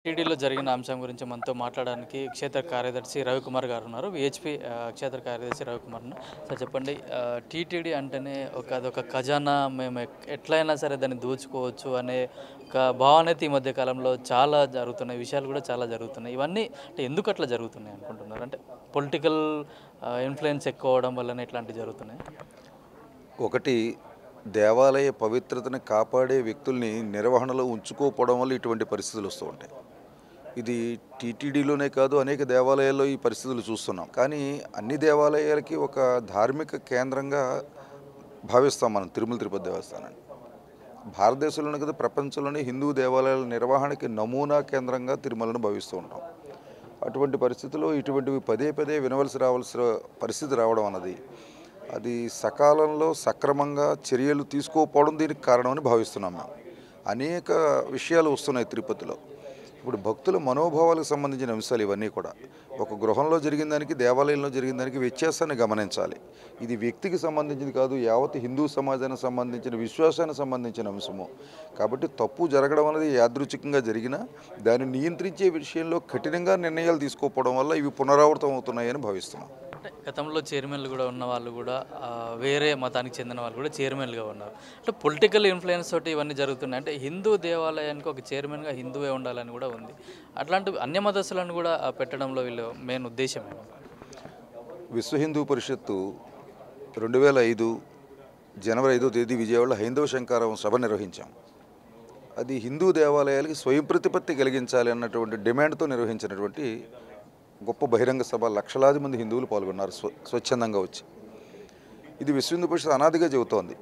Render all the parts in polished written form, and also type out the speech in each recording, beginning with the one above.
టీటీడీలో జరిగిన అంశం గురించి మనతో మాట్లాడడానికి క్షేత్ర కార్యదర్శి రవికుమార్ గారు ఉన్నారు. విహెచ్‌పి క్షేత్ర కార్యదర్శి రవికుమార్ ఉన్నారు. సార్ చెప్పండి, టీటీడీ అంటేనే అదొక ఖజానా, మేము ఎట్లైనా సరే దాన్ని దోచుకోవచ్చు అనే ఒక భావన అయితే ఈ మధ్య కాలంలో చాలా జరుగుతున్నాయి. విషయాలు కూడా చాలా జరుగుతున్నాయి. ఇవన్నీ అంటే ఎందుకు అట్లా జరుగుతున్నాయి అనుకుంటున్నారు? అంటే పొలిటికల్ ఇన్‌ఫ్లూయెన్స్ ఎక్కువ అవ్వడం వల్లనే ఇట్లాంటివి జరుగుతున్నాయి. ఒకటి, దేవాలయ పవిత్రతను కాపాడే వ్యక్తుల్ని నిర్వహణలో ఉంచుకోకపోవడం వల్ల ఇటువంటి పరిస్థితులు వస్తూ ఉంటాయి. ఇది టీటీడీలోనే కాదు, అనేక దేవాలయాల్లో ఈ పరిస్థితులు చూస్తున్నాం. కానీ అన్ని దేవాలయాలకి ఒక ధార్మిక కేంద్రంగా భావిస్తాం మనం తిరుమల తిరుపతి దేవస్థానాన్ని. భారతదేశంలోనే కదా, ప్రపంచంలోనే హిందూ దేవాలయాల నిర్వహణకి నమూనా కేంద్రంగా తిరుమలను భావిస్తూ ఉంటాం. అటువంటి పరిస్థితుల్లో ఇటువంటివి పదే పదే రావాల్సిన పరిస్థితి రావడం అన్నది, అది సకాలంలో సక్రమంగా చర్యలు తీసుకోకపోవడం దీనికి కారణమని భావిస్తున్నాం మేము. అనేక విషయాలు వస్తున్నాయి తిరుపతిలో. ఇప్పుడు భక్తుల మనోభావాలకు సంబంధించిన అంశాలు ఇవన్నీ కూడా. ఒక గృహంలో జరిగిన దానికి, దేవాలయంలో జరిగిన దానికి వ్యత్యాసాన్ని గమనించాలి. ఇది వ్యక్తికి సంబంధించింది కాదు, యావత్ హిందూ సమాజానికి సంబంధించిన విశ్వాసానికి సంబంధించిన అంశము. కాబట్టి తప్పు జరగడం అనేది యాదృచ్ఛికంగా జరిగినా దాన్ని నియంత్రించే విషయంలో కఠినంగా నిర్ణయాలు తీసుకోకపోవడం వల్ల ఇవి పునరావృతం అవుతున్నాయని భావిస్తున్నాం. అంటే గతంలో చైర్మన్లు కూడా ఉన్న వాళ్ళు కూడా వేరే మతానికి చెందిన వాళ్ళు కూడా చైర్మన్లుగా ఉన్నారు. అంటే పొలిటికల్ ఇన్ఫ్లుయెన్స్ తోటి ఇవన్నీ జరుగుతున్నాయి. అంటే హిందూ దేవాలయానికి ఒక చైర్మన్గా హిందువే ఉండాలని కూడా ఉంది. అట్లాంటి అన్య మతస్థులను కూడా పెట్టడంలో వీళ్ళు మెయిన్ ఉద్దేశం ఏమో. విశ్వ హిందూ పరిషత్తు 2005 జనవరి 5వ తేదీ విజయవాడలో హైందవ శంకారం సభ నిర్వహించాం. అది హిందూ దేవాలయాలకి స్వయం ప్రతిపత్తి కలిగించాలి అన్నటువంటి డిమాండ్తో నిర్వహించినటువంటి గొప్ప బహిరంగ సభ. లక్షలాది మంది హిందువులు పాల్గొన్నారు స్వచ్ఛందంగా వచ్చి. ఇది విశ్వ హిందూ పరిషత్ అనాదిగా చెబుతోంది.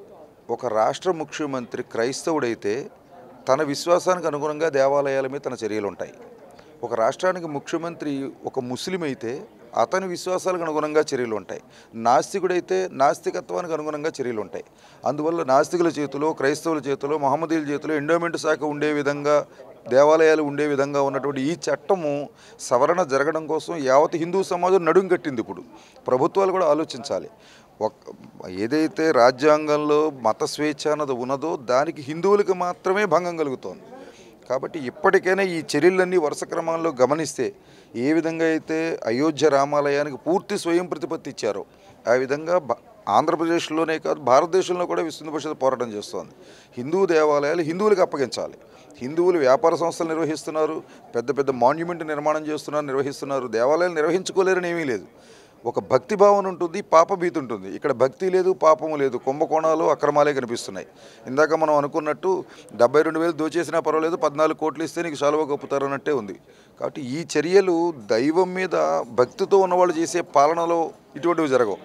ఒక రాష్ట్ర ముఖ్యమంత్రి క్రైస్తవుడైతే తన విశ్వాసానికి అనుగుణంగా దేవాలయాల మీద తన చర్యలు ఉంటాయి. ఒక రాష్ట్రానికి ముఖ్యమంత్రి ఒక ముస్లిం అయితే అతని విశ్వాసాలకు అనుగుణంగా చర్యలు ఉంటాయి. నాస్తికుడైతే నాస్తికత్వానికి అనుగుణంగా చర్యలు ఉంటాయి. అందువల్ల నాస్తికుల చేతిలో, క్రైస్తవుల చేతిలో, మహమ్మదీయుల చేతిలో ఎండోమెంట్ శాఖ ఉండే విధంగా, దేవాలయాలు ఉండే విధంగా ఉన్నటువంటి ఈ చట్టము సవరణ జరగడం కోసం యావత్ హిందూ సమాజం నడుం కట్టింది. ఇప్పుడు ప్రభుత్వాలు కూడా ఆలోచించాలి. ఏదైతే రాజ్యాంగంలో మత స్వేచ్ఛ అన్నది ఉన్నదో దానికి హిందువులకు మాత్రమే భంగం కలుగుతోంది. కాబట్టి ఇప్పటికైనా ఈ చర్యలన్నీ వరుస క్రమంలో గమనిస్తే, ఏ విధంగా అయితే అయోధ్య రామాలయానికి పూర్తి స్వయం ప్రతిపత్తి ఇచ్చారో ఆ విధంగా ఆంధ్రప్రదేశ్లోనే కాదు, భారతదేశంలో కూడా విశ్వ హిందూ పరిషత్ పోరాటం చేస్తోంది. హిందూ దేవాలయాలు హిందువులకు అప్పగించాలి. హిందువులు వ్యాపార సంస్థలు నిర్వహిస్తున్నారు, పెద్ద పెద్ద మాన్యుమెంట్ నిర్మాణం చేస్తున్నారు, నిర్వహిస్తున్నారు. దేవాలయాలు నిర్వహించుకోలేరని ఏమీ లేదు. ఒక భక్తి భావన ఉంటుంది, పాపభీతి ఉంటుంది. ఇక్కడ భక్తి లేదు, పాపము లేదు, కుంభకోణాలు, అక్రమాలే కనిపిస్తున్నాయి. ఇందాక మనం అనుకున్నట్టు 72,000 దోచేసినా పర్వాలేదు, 14 కోట్లు ఇస్తే నీకు శాలువ కప్పుతారన్నట్టే ఉంది. కాబట్టి ఈ చర్యలు దైవం మీద భక్తితో ఉన్నవాళ్ళు చేసే పాలనలో ఇటువంటివి జరగవు.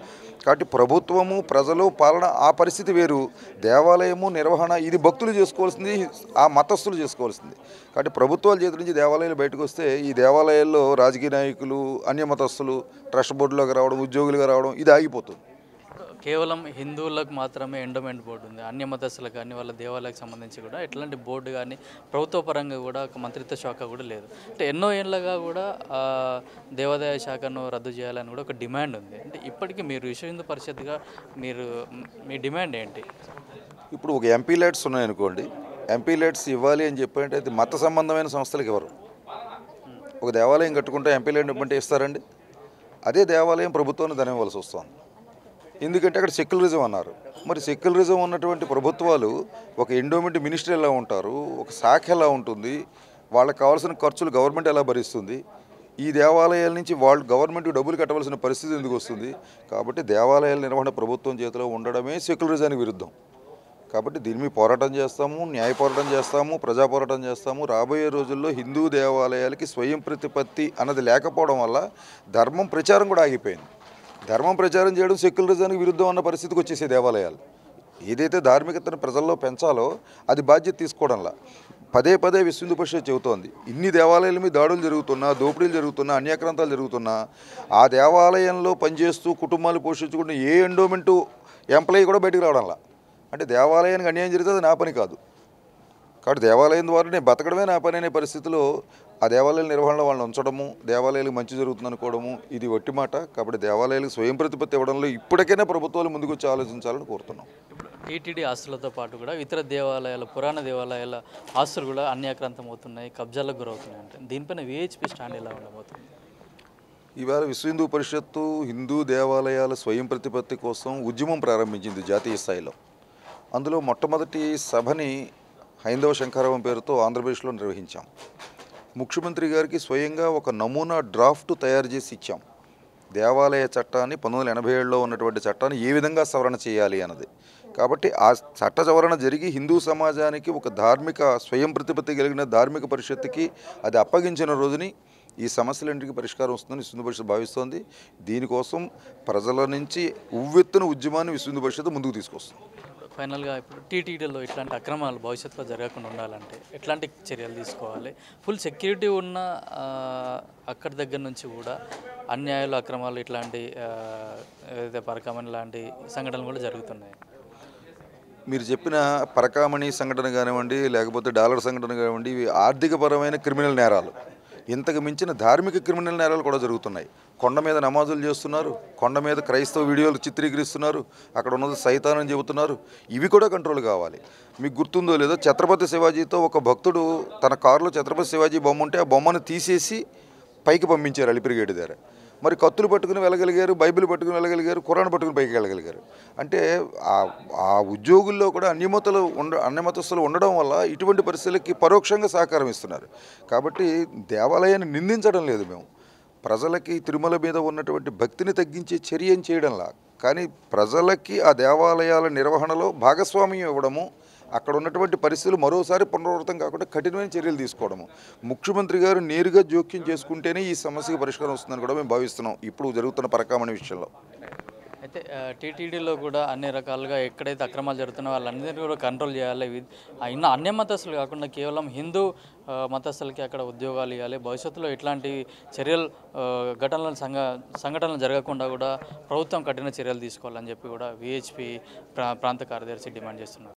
కాబట్టి ప్రభుత్వము, ప్రజలు, పాలన ఆ పరిస్థితి వేరు. దేవాలయము నిర్వహణ ఇది భక్తులు చేసుకోవాల్సింది, ఆ మతస్థులు చేసుకోవాల్సింది. కాబట్టి ప్రభుత్వాల చేతి నుంచి దేవాలయాలు బయటకు వస్తే ఈ దేవాలయాల్లో రాజకీయ నాయకులు, అన్య మతస్థులు ట్రస్ట్ బోర్డులోకి రావడం, ఉద్యోగులుగా రావడం ఇది ఆగిపోతుంది. కేవలం హిందువులకు మాత్రమే ఎండోమెంట్ బోర్డు ఉంది. అన్య మతస్థులకు కానీ వాళ్ళ దేవాలయాలకు సంబంధించి కూడా ఎట్లాంటి బోర్డు కానీ ప్రభుత్వ పరంగా కూడా ఒక మంత్రిత్వ శాఖ కూడా లేదు. అంటే ఎన్నో ఏళ్ళగా కూడా దేవాదాయ శాఖను రద్దు చేయాలని కూడా ఒక డిమాండ్ ఉంది. అంటే ఇప్పటికీ మీరు విశ్వ హిందూ పరిషత్గా మీ డిమాండ్ ఏంటి? ఇప్పుడు ఒక ఎంపీ ల్యాడ్స్ ఉన్నాయనుకోండి, ఎంపీ ల్యాడ్స్ ఇవ్వాలి అని చెప్పంటే అది మత సంబంధమైన సంస్థలకు ఇవ్వరు. ఒక దేవాలయం కట్టుకుంటే ఎంపీ ల్యాండ్ ఇవ్వమంటే ఇస్తారండి? అదే దేవాలయం ప్రభుత్వాన్ని ధనం ఇవ్వాల్సి వస్తుంది. ఎందుకంటే అక్కడ సెక్యులరిజం అన్నారు. మరి సెక్యులరిజం ఉన్నటువంటి ప్రభుత్వాలు ఒక ఎండోమెంట్ మినిస్టర్ ఎలా ఉంటారు, ఒక శాఖ ఎలా ఉంటుంది, వాళ్ళకి కావాల్సిన ఖర్చులు గవర్నమెంట్ ఎలా భరిస్తుంది, ఈ దేవాలయాల నుంచి వాళ్ళు గవర్నమెంట్కి డబ్బులు కట్టవలసిన పరిస్థితి ఎందుకు వస్తుంది? కాబట్టి దేవాలయాల నిర్వహణ ప్రభుత్వం చేతిలో ఉండడమే సెక్యులరిజానికి విరుద్ధం. కాబట్టి దీని మీద పోరాటం చేస్తాము, న్యాయ పోరాటం చేస్తాము, ప్రజా పోరాటం చేస్తాము. రాబోయే రోజుల్లో హిందూ దేవాలయాలకి స్వయం ప్రతిపత్తి అన్నది లేకపోవడం వల్ల ధర్మం ప్రచారం కూడా ఆగిపోయింది. ధర్మం ప్రచారం చేయడం సెక్యులరిజానికి విరుద్ధం అన్న పరిస్థితికి వచ్చేసే దేవాలయాలు. ఏదైతే ధార్మికతను ప్రజల్లో పెంచాలో అది బాధ్యత తీసుకోవడంలా పదే పదే విశ్వ హిందూ పరిషత్ చెబుతోంది. ఇన్ని దేవాలయాల మీద దాడులు జరుగుతున్నా, దోపిడీలు జరుగుతున్నా, అన్యాక్రాంతాలు జరుగుతున్నా, ఆ దేవాలయంలో పనిచేస్తూ కుటుంబాలు పోషించుకుంటున్న ఏ ఎండోమెంటు ఎంప్లాయీ కూడా బయటకు రావడంలా. అంటే దేవాలయానికి అన్యాయం జరిగితే అది నా పని కాదు. కాబట్టి దేవాలయం ద్వారా నేను బతకడమే నా పని అనే పరిస్థితిలో ఆ దేవాలయాల నిర్వహణలో వాళ్ళని ఉంచడము, దేవాలయాలకు మంచి జరుగుతుంది అనుకోవడము ఇది వట్టి మాట. కాబట్టి దేవాలయాలకు స్వయం ప్రతిపత్తి ఇవ్వడంలో ఇప్పటికైనా ప్రభుత్వాలు ముందుకు వచ్చి ఆలోచించాలని కోరుతున్నాం. ఇప్పుడు టీటీడీ ఆస్తులతో పాటు కూడా ఇతర దేవాలయాల పురాణ దేవాలయాల ఆస్తులు కూడా అన్యాక్రాంతం అవుతున్నాయి, కబ్జాలకు గురవుతున్నాయి అంటే దీనిపైన విహెచ్పి స్టాండ్ ఎలా ఉండబోతుంది? ఇవాళ విశ్వ హిందూ పరిషత్తు హిందూ దేవాలయాల స్వయం ప్రతిపత్తి కోసం ఉద్యమం ప్రారంభించింది జాతీయ స్థాయిలో. అందులో మొట్టమొదటి సభని హైందవ శంఖారావం పేరుతో ఆంధ్రప్రదేశ్లో నిర్వహించాం. ముఖ్యమంత్రి గారికి స్వయంగా ఒక నమూనా డ్రాఫ్ట్ తయారు చేసి ఇచ్చాం. దేవాలయ చట్టాన్ని 1987లో ఉన్నటువంటి చట్టాన్ని ఏ విధంగా సవరణ చేయాలి అన్నది. కాబట్టి ఆ చట్ట సవరణ జరిగి హిందూ సమాజానికి ఒక ధార్మిక స్వయం ప్రతిపత్తి కలిగిన ధార్మిక పరిషత్తుకి అది అప్పగించిన రోజుని ఈ సమస్యలన్నింటికి పరిష్కారం వస్తుందని విశ్వ హిందూ పరిషత్ భావిస్తోంది. దీనికోసం ప్రజల నుంచి ఉవ్వెత్తున ఉద్యమాన్ని విశ్వ హిందూ పరిషత్ ముందుకు తీసుకొస్తుంది. ఫైనల్గా ఇప్పుడు టీటీడీలో ఇట్లాంటి అక్రమాలు భవిష్యత్తులో జరగకుండా ఉండాలంటే ఎట్లాంటి చర్యలు తీసుకోవాలి? ఫుల్ సెక్యూరిటీ ఉన్న అక్కడి దగ్గర నుంచి కూడా అన్యాయాలు అక్రమాలు ఇట్లాంటి ఏదైతే పరకామణి లాంటి సంఘటనలు కూడా జరుగుతున్నాయి. మీరు చెప్పిన పరకామణి సంఘటన కానివ్వండి, లేకపోతే డాలర్ సంఘటన కానివ్వండి, ఇవి ఆర్థికపరమైన క్రిమినల్ నేరాలు. ఇంతకు మించిన ధార్మిక క్రిమినల్ నేరాలు కూడా జరుగుతున్నాయి. కొండ మీద నమాజులు చేస్తున్నారు, కొండ మీద క్రైస్తవ వీడియోలు చిత్రీకరిస్తున్నారు, అక్కడ ఉన్నది సైతానని చెబుతున్నారు. ఇవి కూడా కంట్రోల్ కావాలి. మీకు గుర్తుందో లేదో, ఛత్రపతి శివాజీతో ఒక భక్తుడు తన కారులో ఛత్రపతి శివాజీ బొమ్మ ఉంటే ఆ బొమ్మను తీసేసి పైకి పంపించారు అలిపిరిగేటు దగ్గర. మరి కత్తులు పట్టుకుని వెళ్ళగలిగారు, బైబిల్ పట్టుకుని వెళ్ళగలిగారు, ఖురాన్ పట్టుకుని పైకి వెళ్ళగలిగారు. అంటే ఆ ఉద్యోగుల్లో కూడా అన్యమతస్తులు ఉండడం వల్ల ఇటువంటి పరిస్థితులకి పరోక్షంగా సహకారం ఇస్తున్నారు. కాబట్టి దేవాలయాన్ని నిందించడం లేదు మేము, ప్రజలకి తిరుమల మీద ఉన్నటువంటి భక్తిని తగ్గించే చర్య చేయడంలా, కానీ ప్రజలకి ఆ దేవాలయాల నిర్వహణలో భాగస్వామ్యం ఇవ్వడము, అక్కడ ఉన్నటువంటి పరిస్థితులు మరోసారి పునరావృతం కాకుండా కఠినమైన చర్యలు తీసుకోవడము. ముఖ్యమంత్రి గారు నేరుగా జోక్యం చేసుకుంటేనే ఈ సమస్యకి పరిష్కారం వస్తుందని కూడా మేము భావిస్తున్నాం ఇప్పుడు జరుగుతున్న పరకామణి విషయంలో. అయితే టీటీడీలో కూడా అన్ని రకాలుగా ఎక్కడైతే అక్రమాలు జరుగుతున్నాయో వాళ్ళందరినీ కూడా కంట్రోల్ చేయాలి. అయినా అన్య మతస్థులు కాకుండా కేవలం హిందూ మతస్థులకి అక్కడ ఉద్యోగాలు ఇవ్వాలి. భవిష్యత్తులో ఇట్లాంటి చర్యలు సంఘటనలు జరగకుండా కూడా ప్రభుత్వం కఠిన చర్యలు తీసుకోవాలని చెప్పి కూడా విహెచ్పి ప్రాంత కార్యదర్శి డిమాండ్ చేస్తున్నారు.